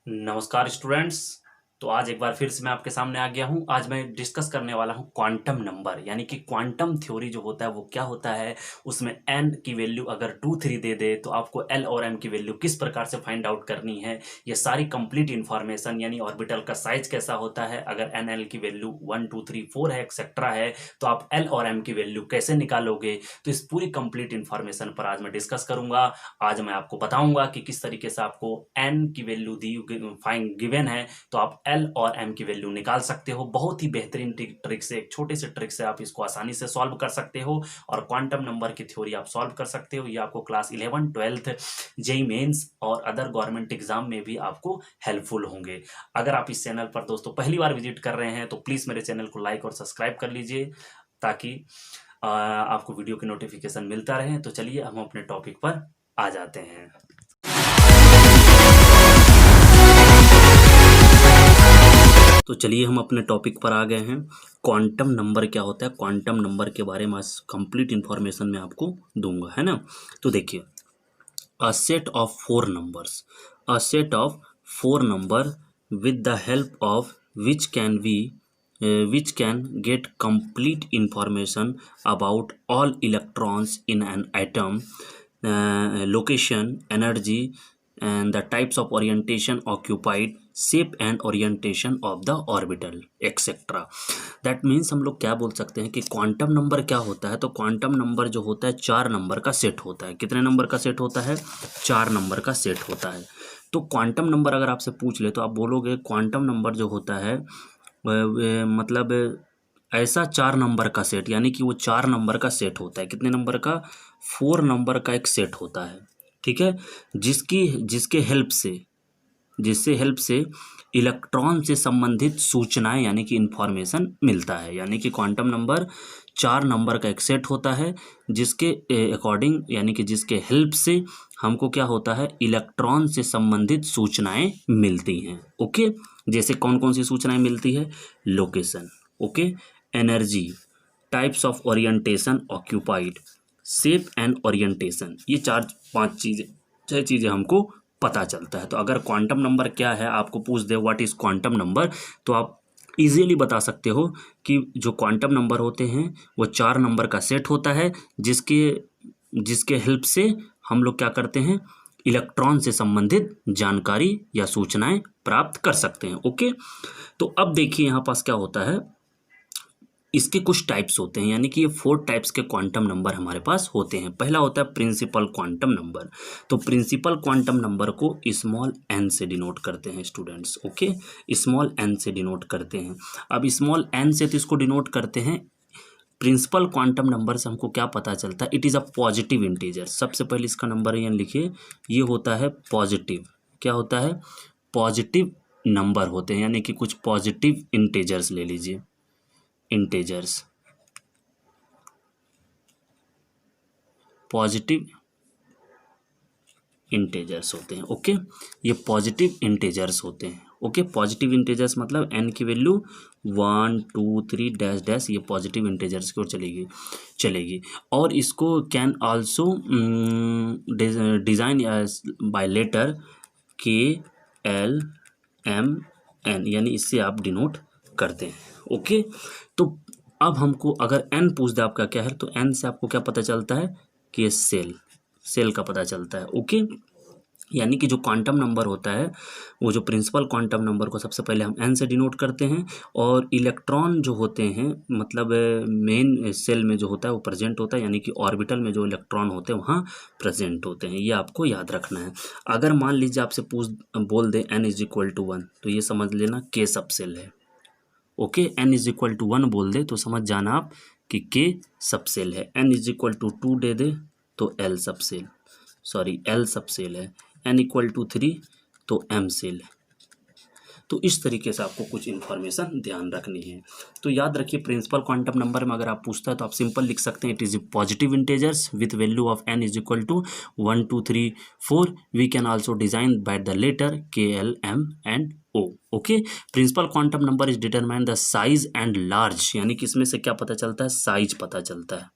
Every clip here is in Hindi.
नमस्कार स्टूडेंट्स। तो आज एक बार फिर से मैं आपके सामने आ गया हूं। आज मैं डिस्कस करने वाला हूं क्वांटम नंबर, यानी कि क्वांटम थ्योरी जो होता है वो क्या होता है। उसमें एन की वैल्यू अगर 2 3 दे दे तो आपको एल और एम की वैल्यू किस प्रकार से फाइंड आउट करनी है, ये सारी कंप्लीट इन्फॉर्मेशन, यानी ऑर्बिटल का साइज कैसा होता है, अगर एन एल की वैल्यू 1 2 3 4 है एक्सेट्रा है तो आप एल और एम की वैल्यू कैसे निकालोगे। तो इस पूरी कंप्लीट इन्फॉर्मेशन पर आज मैं डिस्कस करूंगा। आज मैं आपको बताऊंगा कि किस तरीके से आपको एन की वैल्यू दी फाइन गिवन है तो आप एल और एम की वैल्यू निकाल सकते हो। बहुत ही बेहतरीन ट्रिक से, एक छोटे से ट्रिक से आप इसको आसानी से सॉल्व कर सकते हो और क्वांटम नंबर की थ्योरी आप सॉल्व कर सकते हो। ये आपको क्लास 11 12 जेई मेंस और अदर गवर्नमेंट एग्जाम में भी आपको हेल्पफुल होंगे। अगर आप इस चैनल पर दोस्तों पहली बार विजिट कर रहे हैं तो प्लीज़ मेरे चैनल को लाइक और सब्सक्राइब कर लीजिए ताकि आपको वीडियो की नोटिफिकेशन मिलता रहे। तो चलिए हम अपने टॉपिक पर आ जाते हैं। तो चलिए हम अपने टॉपिक पर आ गए हैं। क्वांटम नंबर क्या होता है, क्वांटम नंबर के बारे में आज कंप्लीट इन्फॉर्मेशन मैं आपको दूंगा, है ना। तो देखिए, a set of four numbers, a set of four number with the help of which can get complete information about all electrons in an atom, location, energy, and the types of orientation occupied, shape and orientation of the orbital, etc. That means हम लोग क्या बोल सकते हैं कि क्वांटम नंबर क्या होता है। तो क्वांटम नंबर जो होता है 4 नंबर का सेट होता है। कितने नंबर का सेट होता है? 4 नंबर का सेट होता है। तो क्वांटम नंबर अगर आपसे पूछ ले तो आप बोलोगे क्वांटम नंबर जो होता है मतलब ऐसा 4 नंबर का सेट, यानी कि वो 4 नंबर का सेट होता है। कितने नंबर का? 4 नंबर का एक सेट होता है, ठीक है। जिससे हेल्प से इलेक्ट्रॉन से संबंधित सूचनाएं यानी कि इंफॉर्मेशन मिलता है। यानी कि क्वांटम नंबर 4 नंबर का एक सेट होता है जिसके अकॉर्डिंग, यानी कि जिसके हेल्प से हमको क्या होता है, इलेक्ट्रॉन से संबंधित सूचनाएं मिलती हैं। ओके, जैसे कौन कौन सी सूचनाएं मिलती है? Location, okay, energy, types of orientation occupied, shape and orientation, ये 6 चीज़ें हमको पता चलता है। तो अगर क्वांटम नंबर क्या है आपको पूछ दे व्हाट इज क्वांटम नंबर, तो आप इजीली बता सकते हो कि जो क्वांटम नंबर होते हैं वो 4 नंबर का सेट होता है जिसके जिसके हेल्प से हम लोग क्या करते हैं, इलेक्ट्रॉन से संबंधित जानकारी या सूचनाएं प्राप्त कर सकते हैं। ओके, तो अब देखिए यहाँ पास क्या होता है, इसके कुछ टाइप्स होते हैं, यानी कि ये 4 टाइप्स के क्वांटम नंबर हमारे पास होते हैं। पहला होता है प्रिंसिपल क्वांटम नंबर। तो प्रिंसिपल क्वांटम नंबर को स्मॉल एन से डिनोट करते हैं स्टूडेंट्स। ओके, स्मॉल एन से डिनोट करते हैं। अब स्मॉल एन से तो इसको डिनोट करते हैं। प्रिंसिपल क्वांटम नंबर से हमको क्या पता चलता है? It is a positive integer. सबसे पहले इसका नंबर यहाँ लिखिए, ये होता है पॉजिटिव। क्या होता है? पॉजिटिव नंबर होते हैं, यानी कि कुछ पॉजिटिव इंटीजर्स ले लीजिए, इंटीजर्स, पॉजिटिव इंटीजर्स होते हैं। ओके, ये पॉजिटिव इंटीजर्स होते हैं। ओके, पॉजिटिव इंटीजर्स मतलब एन की वैल्यू 1 2 3 डैश डैश, ये पॉजिटिव इंटीजर्स की ओर चलेगी। और इसको can also design by letter के एल एम एन, यानी इससे आप डिनोट करते हैं। ओके, तो अब हमको अगर एन पूछ दे आपका क्या है, तो एन से आपको क्या पता चलता है कि ये सेल का पता चलता है। ओके, यानी कि जो क्वांटम नंबर होता है, वो जो प्रिंसिपल क्वांटम नंबर को सबसे पहले हम एन से डिनोट करते हैं, और इलेक्ट्रॉन जो होते हैं मतलब मेन सेल में जो होता है वो प्रेजेंट होता है, यानी कि ऑर्बिटल में जो इलेक्ट्रॉन होते हैं वहाँ प्रेजेंट होते हैं। ये आपको याद रखना है। अगर मान लीजिए आपसे बोल दे n इज इक्वल टू 1, तो ये समझ लेना के सब सेल है। Okay, n is equal to 1 बोल दे तो समझ जाना आप कि के सब सेल है। n इज इक्वल टू 2 दे दे तो एल सब सेल है। n इक्वल टू 3 तो m सेल है। तो इस तरीके से आपको कुछ इन्फॉर्मेशन ध्यान रखनी है। तो याद रखिए, प्रिंसिपल क्वांटम नंबर में अगर आप पूछता है तो आप सिंपल लिख सकते हैं, it is positive integers with value of n is equal to 1 2 3 4। We can also design by the letter के L M and O. Okay, principal quantum number is determine the size and large, यानी कि इसमें से क्या पता चलता है? साइज पता चलता है।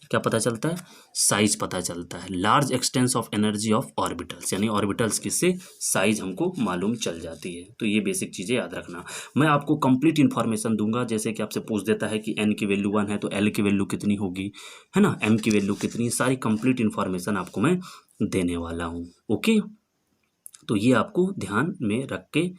क्या पता चलता है, साइज पता चलता है। Large expanse of energy of orbitals, यानी ऑर्बिटल्स किससे, साइज हमको मालूम चल जाती है। तो ये बेसिक चीज़ें याद रखना। मैं आपको कंप्लीट इन्फॉर्मेशन दूंगा, जैसे कि आपसे पूछ देता है कि n की वैल्यू 1 है तो l की वैल्यू कितनी होगी, है ना, m की वैल्यू कितनी, सारी कंप्लीट इन्फॉर्मेशन आपको मैं देने वाला हूँ। ओके, तो ये आपको ध्यान में रख के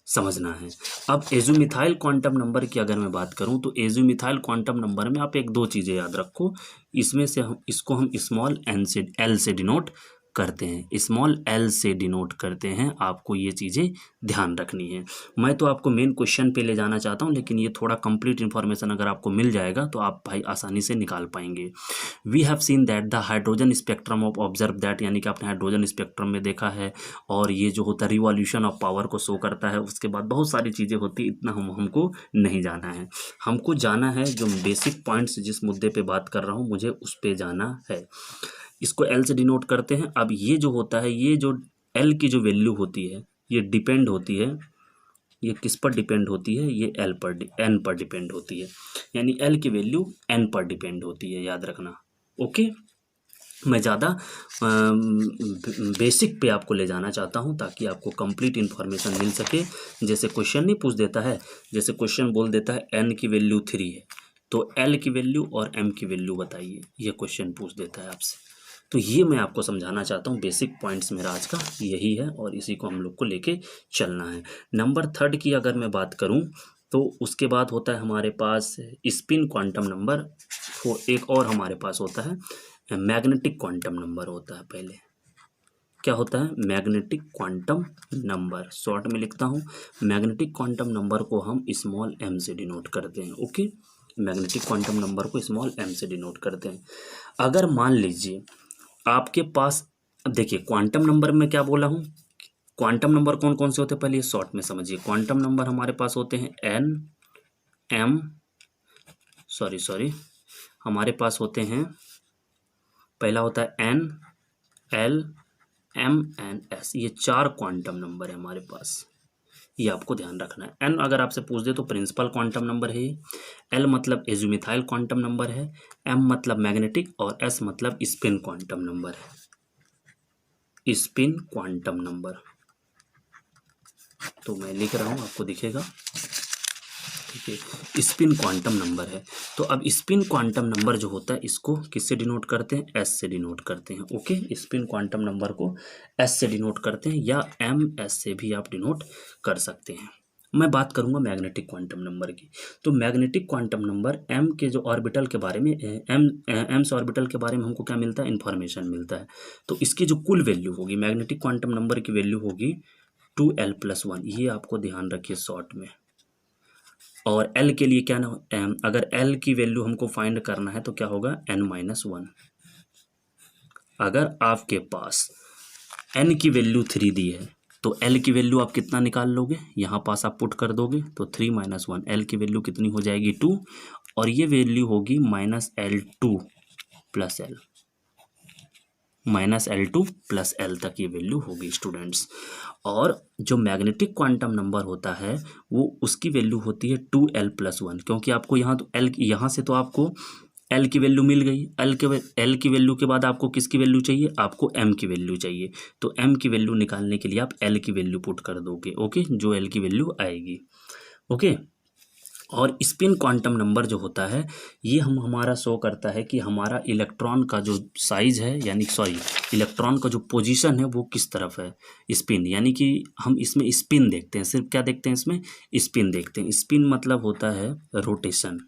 समझना है। अब एज़ोमिथाइल क्वांटम नंबर की अगर मैं बात करूं तो एज़ोमिथाइल क्वांटम नंबर में आप एक दो चीज़ें याद रखो। इसमें से हम इसको स्मॉल एन से एल से डिनोट करते हैं, स्मॉल एल से डिनोट करते हैं। आपको ये चीज़ें ध्यान रखनी है। मैं तो आपको मेन क्वेश्चन पे ले जाना चाहता हूँ, लेकिन ये थोड़ा कंप्लीट इन्फॉर्मेशन अगर आपको मिल जाएगा तो आप भाई आसानी से निकाल पाएंगे। We have seen that the hydrogen spectrum of observe that, यानी कि आपने हाइड्रोजन स्पेक्ट्रम में देखा है, और ये जो होता है रिवॉल्यूशन ऑफ पावर को शो करता है। उसके बाद बहुत सारी चीज़ें होती, इतना हमको नहीं जाना है। हमको जाना है जो बेसिक पॉइंट्स, जिस मुद्दे पे बात कर रहा हूँ मुझे उस पे जाना है। इसको एल से डिनोट करते हैं। अब ये जो होता है, ये जो एल की जो वैल्यू होती है ये डिपेंड होती है, ये किस पर डिपेंड होती है, ये एल पर एन पर डिपेंड होती है, यानी एल की वैल्यू एन पर डिपेंड होती है, याद रखना। ओके, मैं ज़्यादा बेसिक पे आपको ले जाना चाहता हूँ ताकि आपको कंप्लीट इन्फॉर्मेशन मिल सके। जैसे क्वेश्चन नहीं पूछ देता है, जैसे क्वेश्चन बोल देता है एन की वैल्यू 3 है तो एल की वैल्यू और एम की वैल्यू बताइए, ये क्वेश्चन पूछ देता है आपसे। तो ये मैं आपको समझाना चाहता हूँ, बेसिक पॉइंट्स मेरा आज का यही है और इसी को हम लोग को लेके चलना है। नंबर 3 की अगर मैं बात करूँ तो उसके बाद होता है हमारे पास स्पिन क्वांटम नंबर। एक और हमारे पास होता है मैग्नेटिक क्वांटम नंबर होता है। पहले क्या होता है, मैग्नेटिक क्वांटम नंबर, शॉर्ट में लिखता हूँ। मैग्नेटिक क्वांटम नंबर को हम स्मॉल m से डिनोट करते हैं। ओके, मैग्नेटिक क्वांटम नंबर को स्मॉल m से डिनोट करते हैं। अगर मान लीजिए आपके पास, अब देखिए क्वांटम नंबर में क्या बोला हूँ, क्वांटम नंबर कौन कौन से होते हैं पहले ये शॉर्ट में समझिए। क्वांटम नंबर हमारे पास होते हैं n m हमारे पास होते हैं, पहला होता है n l m n s, ये 4 क्वांटम नंबर है हमारे पास, ये आपको ध्यान रखना है। n अगर आपसे पूछ दे तो प्रिंसिपल क्वांटम नंबर है, l मतलब एज़ोमिथाइल क्वांटम नंबर है, m मतलब मैग्नेटिक और s मतलब स्पिन क्वांटम नंबर है, स्पिन क्वांटम नंबर। तो मैं लिख रहा हूँ, आपको दिखेगा, ठीक है, स्पिन क्वांटम नंबर है। तो अब स्पिन क्वांटम नंबर जो होता है इसको किससे डिनोट करते हैं, एस से डिनोट करते हैं। ओके, स्पिन क्वांटम नंबर को एस से डिनोट करते हैं या एम एस से भी आप डिनोट कर सकते हैं। मैं बात करूंगा मैग्नेटिक क्वांटम नंबर की। तो मैग्नेटिक क्वांटम नंबर एम के जो ऑर्बिटल के बारे में, एम्स ऑर्बिटल के बारे में हमको क्या मिलता है, इन्फॉर्मेशन मिलता है। तो इसकी जो कुल वैल्यू होगी, मैग्नेटिक क्वांटम नंबर की वैल्यू होगी 2l+1, ये आपको ध्यान रखिए शॉर्ट में। और l के लिए क्या ना, अगर l की वैल्यू हमको फाइंड करना है तो क्या होगा, n-1। अगर आपके पास n की वैल्यू 3 दी है तो l की वैल्यू आप कितना निकाल लोगे, यहाँ पास आप पुट कर दोगे तो 3 - 1, l की वैल्यू कितनी हो जाएगी 2, और ये वैल्यू होगी -L2 + L, -L2 + L तक ये वैल्यू होगी स्टूडेंट्स। और जो मैग्नेटिक क्वांटम नंबर होता है वो उसकी वैल्यू होती है 2l+1, क्योंकि आपको यहाँ तो l, यहाँ से तो आपको l की वैल्यू मिल गई। l की वैल्यू के बाद आपको किसकी वैल्यू चाहिए, आपको m की वैल्यू चाहिए। तो m की वैल्यू निकालने के लिए आप l की वैल्यू पुट कर दोगे। ओके, जो l की वैल्यू आएगी। ओके, और स्पिन क्वांटम नंबर जो होता है ये हमारा शो करता है कि हमारा इलेक्ट्रॉन का जो साइज है, यानी इलेक्ट्रॉन का जो पोजीशन है वो किस तरफ है, स्पिन, यानी कि हम इसमें स्पिन देखते हैं। सिर्फ क्या देखते हैं, इसमें स्पिन देखते हैं। स्पिन मतलब होता है रोटेशन,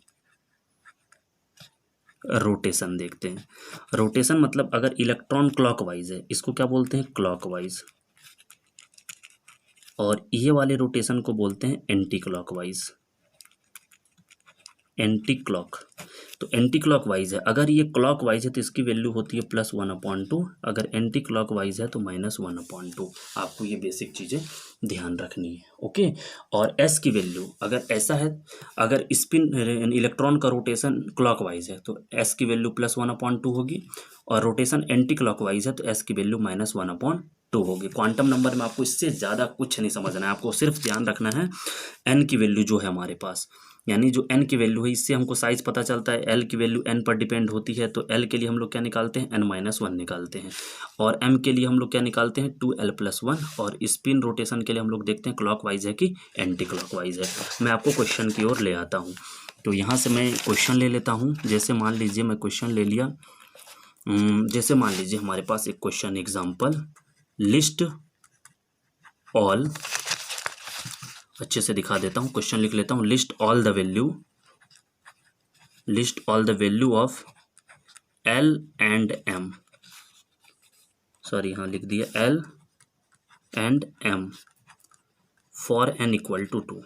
रोटेशन देखते हैं। रोटेशन मतलब अगर इलेक्ट्रॉन क्लॉकवाइज है, इसको क्या बोलते हैं, क्लॉकवाइज, और ये वाले रोटेशन को बोलते हैं एंटी क्लॉकवाइज, एंटी क्लॉक। तो एंटी क्लॉक वाइज है, अगर ये क्लॉक वाइज है तो इसकी वैल्यू होती है +1/2, अगर एंटी क्लॉक वाइज है तो -1/2। आपको ये बेसिक चीज़ें ध्यान रखनी है। ओके, और एस की वैल्यू अगर ऐसा है, अगर स्पिन इलेक्ट्रॉन का रोटेशन क्लॉक वाइज है तो एस की वैल्यू +1/2 होगी, और रोटेशन एंटी क्लॉक वाइज है तो एस की वैल्यू -1/2 होगी। क्वांटम नंबर में आपको इससे ज़्यादा कुछ नहीं समझना है, आपको सिर्फ ध्यान रखना है एन की वैल्यू जो है हमारे पास यानी जो n की वैल्यू है, इससे हमको साइज पता चलता है। l की वैल्यू n पर डिपेंड होती है, तो l के लिए हम लोग क्या निकालते हैं, n-1 निकालते हैं। और m के लिए हम लोग क्या निकालते हैं, 2l+1। और स्पिन रोटेशन के लिए हम लोग देखते हैं क्लॉकवाइज है कि एंटी क्लॉकवाइज है। मैं आपको क्वेश्चन की ओर ले आता हूँ। तो यहाँ से मैं क्वेश्चन ले लेता हूँ। जैसे मान लीजिए मैं क्वेश्चन ले लिया, जैसे मान लीजिए हमारे पास एक क्वेश्चन एग्जाम्पल, लिस्ट ऑल, अच्छे से दिखा देता हूँ, क्वेश्चन लिख लेता हूँ। List all the value of L and M, sorry यहाँ लिख दिया L and M for n equal to 2।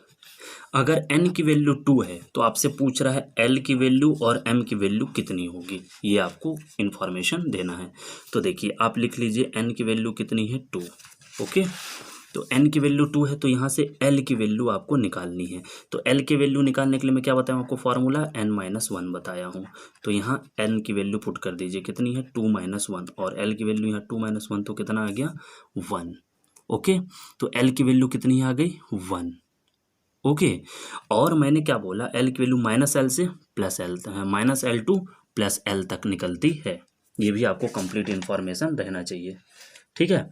अगर n की वैल्यू 2 है तो आपसे पूछ रहा है L की वैल्यू और M की वैल्यू कितनी होगी, ये आपको इन्फॉर्मेशन देना है। तो देखिए आप लिख लीजिए n की वैल्यू कितनी है, 2। ओके, तो n की वैल्यू 2 है, तो यहाँ से L की वैल्यू आपको निकालनी है। तो L की वैल्यू निकालने के लिए मैं क्या बताया आपको, फॉर्मूला n-1 बताया हूँ। तो यहाँ n की वैल्यू पुट कर दीजिए, कितनी है, 2-1, और L की वैल्यू यहाँ 2-1 तो कितना आ गया, 1। ओके, तो L की वैल्यू कितनी आ गई, 1। ओके, और मैंने क्या बोला, L की वैल्यू -L से +L, -L2 +L तक निकलती है। ये भी आपको कंप्लीट इन्फॉर्मेशन रहना चाहिए, ठीक है।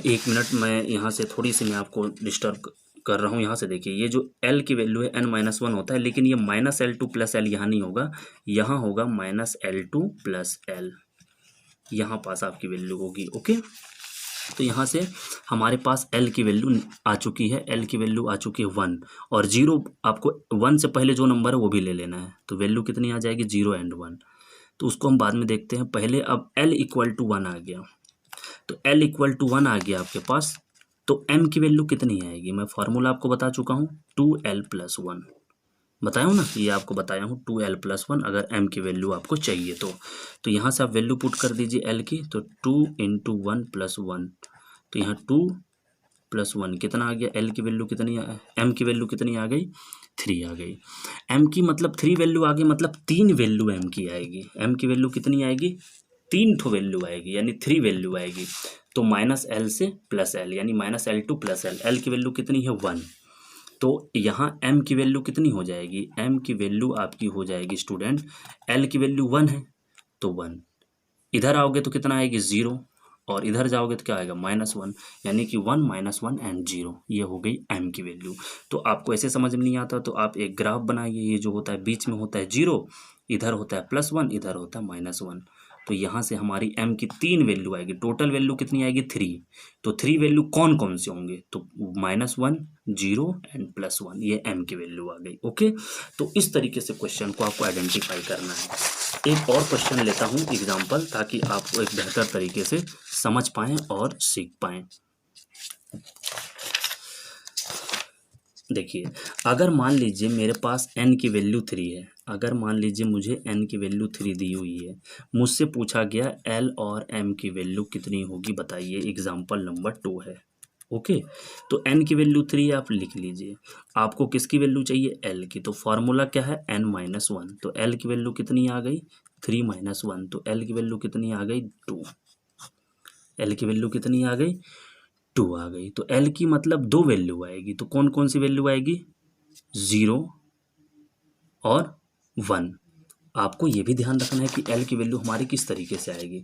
एक मिनट, मैं यहाँ से थोड़ी सी मैं आपको डिस्टर्ब कर रहा हूँ। यहाँ से देखिए, ये जो L की वैल्यू है n-1 होता है, लेकिन ये -L2 +L यहाँ नहीं होगा, यहाँ होगा -L2 +L, यहाँ पास आपकी वैल्यू होगी। ओके, तो यहाँ से हमारे पास L की वैल्यू आ चुकी है, L की वैल्यू आ चुकी है 1, और 0 आपको 1 से पहले जो नंबर है वो भी ले लेना है। तो वैल्यू कितनी आ जाएगी, 0 एंड 1, तो उसको हम बाद में देखते हैं। पहले अब L = 1 आ गया, तो L = 1 आ गया आपके पास, तो M की वैल्यू कितनी आएगी, मैं फार्मूला आपको बता चुका हूँ, 2l+1 बताया हूँ ना, ये आपको बताया हूँ 2l+1, अगर M की वैल्यू आपको चाहिए तो यहाँ से आप वैल्यू पुट कर दीजिए L की, तो 2 × 1 + 1, तो यहाँ 2 + 1 कितना आ गया, L की वैल्यू कितनी, M की वैल्यू कितनी आ गई, 3 आ गई। M की मतलब 3 वैल्यू आ गई, मतलब 3 वैल्यू M की आएगी। M की वैल्यू कितनी आएगी, 3 ठो वैल्यू आएगी, यानी 3 वैल्यू आएगी। तो -L से +L, यानी -L2 +L, L की वैल्यू कितनी है, 1। तो यहाँ M की वैल्यू कितनी हो जाएगी, M की वैल्यू आपकी हो जाएगी स्टूडेंट, L की वैल्यू 1 है तो 1, इधर आओगे तो कितना आएगी, 0, और इधर जाओगे तो क्या आएगा, -1, यानी कि 1 -1 एंड 0, ये हो गई M की वैल्यू। तो आपको ऐसे समझ में नहीं आता तो आप एक ग्राफ बनाइए, ये जो होता है बीच में होता है 0, इधर होता है +1, इधर होता है -1, तो यहाँ से हमारी M की 3 वैल्यू आएगी, टोटल वैल्यू कितनी आएगी, 3। तो 3 वैल्यू कौन कौन से होंगे, तो -1, 0 एंड +1, ये M की वैल्यू आ गई। ओके, तो इस तरीके से क्वेश्चन को आपको आइडेंटिफाई करना है। एक और क्वेश्चन लेता हूँ एग्जाम्पल, ताकि आपको एक बेहतर तरीके से समझ पाएँ और सीख पाएँ। देखिए, अगर मान लीजिए मेरे पास n की वैल्यू 3 है, अगर मान लीजिए मुझे n की वैल्यू 3 दी हुई है, मुझसे पूछा गया L और M की वैल्यू कितनी होगी बताइए, एग्जाम्पल नंबर 2 है। ओके, तो n की वैल्यू 3 आप लिख लीजिए। आपको किसकी वैल्यू चाहिए, L की, तो फॉर्मूला क्या है, n-1, तो L की वैल्यू कितनी आ गई, 3 - 1, तो L की वैल्यू कितनी आ गई, 2। L की वैल्यू कितनी आ गई, 2 आ गई। तो L की मतलब 2 वैल्यू आएगी, तो कौन कौन सी वैल्यू आएगी, 0 और 1। आपको ये भी ध्यान रखना है कि L की वैल्यू हमारी किस तरीके से आएगी।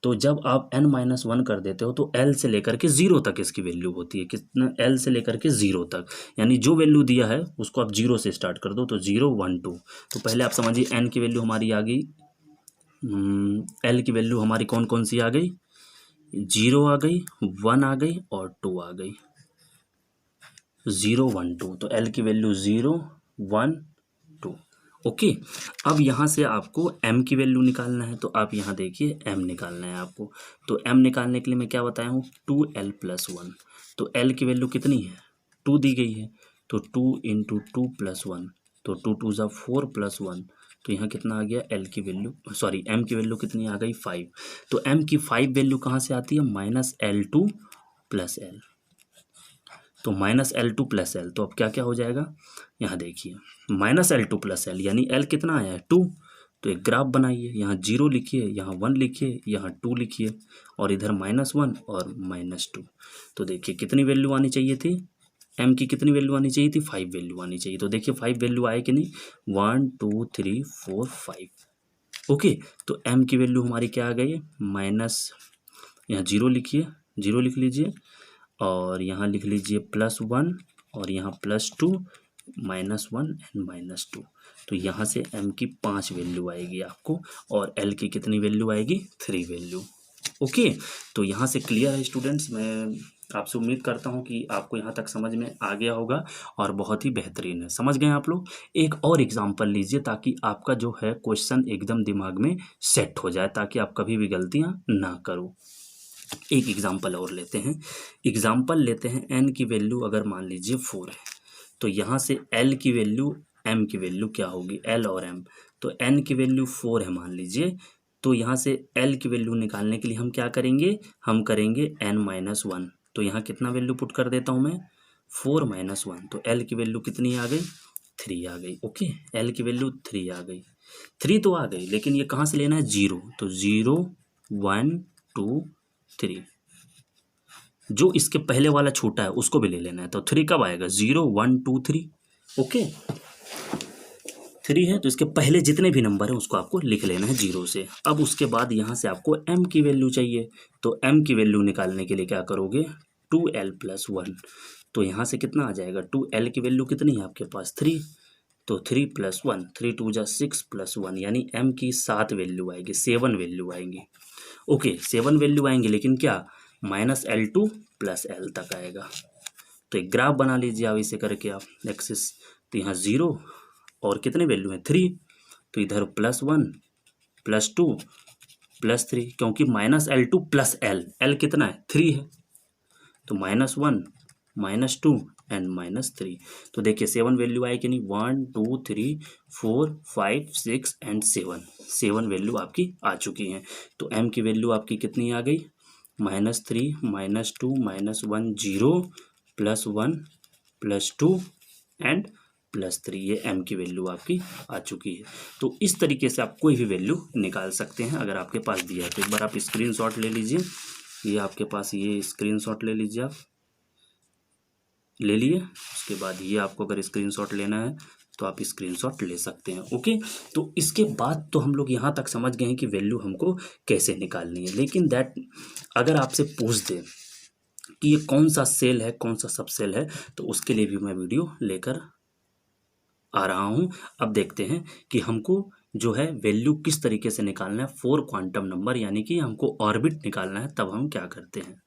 तो जब आप n-1 कर देते हो तो L से लेकर के 0 तक इसकी वैल्यू होती है, कितना, L से लेकर के 0 तक, यानी जो वैल्यू दिया है उसको आप 0 से स्टार्ट कर दो, तो 0 1 2। तो पहले आप समझिए n की वैल्यू हमारी आ गई, L की वैल्यू हमारी कौन कौन सी आ गई, 0 आ गई, 1 आ गई और 2 आ गई, 0 1 2, तो L की वैल्यू 0 1 2। ओके, अब यहाँ से आपको M की वैल्यू निकालना है, तो आप यहाँ देखिए M निकालना है आपको। तो M निकालने के लिए मैं क्या बताया हूँ, 2l+1, तो L की वैल्यू कितनी है, 2 दी गई है, तो 2 × 2 + 1, तो 2 2 = 4 + 1, तो यहाँ कितना आ गया, L की वैल्यू, सॉरी M की वैल्यू कितनी आ गई, 5। तो M की 5 वैल्यू कहाँ से आती है, -L2 + L, तो -L2 + L, तो अब क्या क्या हो जाएगा, यहाँ देखिए -L2 + L, यानी L कितना आया है, 2। तो एक ग्राफ बनाइए, यहाँ 0 लिखिए, यहाँ 1 लिखिए, यहाँ 2 लिखिए, और इधर -1 और -2। तो देखिए कितनी वैल्यू आनी चाहिए थी, एम की कितनी वैल्यू आनी चाहिए थी, 5 वैल्यू आनी चाहिए। तो देखिए 5 वैल्यू आए कि नहीं, 1 2 3 4 5। ओके, तो एम की वैल्यू हमारी क्या आ गई, माइनस, यहाँ जीरो लिखिए, जीरो लिख लीजिए, और यहाँ लिख लीजिए +1, और यहाँ +2, -1 एंड -2। तो यहाँ से एम की 5 वैल्यू आएगी आपको, और एल की कितनी वैल्यू आएगी, 3 वैल्यू। ओके, तो यहाँ से क्लियर है स्टूडेंट्स। मैं आपसे उम्मीद करता हूँ कि आपको यहाँ तक समझ में आ गया होगा, और बहुत ही बेहतरीन है। समझ गए आप लोग। एक और एग्जांपल लीजिए ताकि आपका जो है क्वेश्चन एकदम दिमाग में सेट हो जाए, ताकि आप कभी भी गलतियाँ ना करो। एक एग्जांपल और लेते हैं। एग्जांपल लेते हैं, एन की वैल्यू अगर मान लीजिए 4 है, तो यहाँ से एल की वैल्यू, एम की वैल्यू क्या होगी, एल और एम। तो एन की वैल्यू 4 है मान लीजिए, तो यहाँ से एल की वैल्यू निकालने के लिए हम क्या करेंगे, हम करेंगे n-1। तो यहाँ कितना वैल्यू पुट कर देता हूँ मैं, 4 - 1। तो एल की वैल्यू कितनी आ गई, 3 आ गई। ओके, एल की वैल्यू 3 आ गई, 3 तो आ गई, लेकिन ये कहाँ से लेना है, 0। तो 0 1 2 3, जो इसके पहले वाला छोटा है उसको भी ले लेना है। तो 3 कब आएगा, 0 1 2 3। ओके, 3 है तो इसके पहले जितने भी नंबर हैं उसको आपको लिख लेना है 0 से। अब उसके बाद यहाँ से आपको m की वैल्यू चाहिए, तो m की वैल्यू निकालने के लिए क्या करोगे, 2l + 1। तो यहाँ से कितना आ जाएगा, 2l की वैल्यू कितनी है आपके पास, 3। तो 3 + 1, 3 2 जा 6 + 1, यानी m की 7 वैल्यू आएगी, 7 वैल्यू आएंगी। ओके, 7 वैल्यू आएंगी, लेकिन क्या, -L2 + L तक आएगा। तो एक ग्राफ बना लीजिए आप इसे करके, आप एक्सिस। तो यहाँ 0 और कितने वैल्यू है, 3। तो इधर +1 +2 +3, क्योंकि -L2 + L, L कितना है, 3 है। तो -1 -2 एंड -3। तो देखिए 7 वैल्यू आई कि नहीं, 1 2 3 4 5 6 एंड 7 वैल्यू आपकी आ चुकी हैं। तो m की वैल्यू आपकी कितनी आ गई, -3 -2 -1 0 +1 +2 एंड +3। ये m की वैल्यू आपकी आ चुकी है। तो इस तरीके से आप कोई भी वैल्यू निकाल सकते हैं अगर आपके पास दिया है। तो एक बार आप स्क्रीनशॉट ले लीजिए, ये आपके पास, ये स्क्रीनशॉट ले लीजिए, आप ले लिए। उसके बाद ये आपको अगर स्क्रीनशॉट लेना है तो आप स्क्रीनशॉट ले सकते हैं। ओके, तो इसके बाद तो हम लोग यहाँ तक समझ गए हैं कि वैल्यू हमको कैसे निकालनी है। लेकिन अगर आपसे पूछ दे कि ये कौन सा सेल है, कौन सा सब सेल है, तो उसके लिए भी मैं वीडियो लेकर आ रहा हूँ। अब देखते हैं कि हमको जो है वैल्यू किस तरीके से निकालना है, 4 क्वांटम नंबर, यानी कि हमको ऑर्बिट निकालना है। तब हम क्या करते हैं।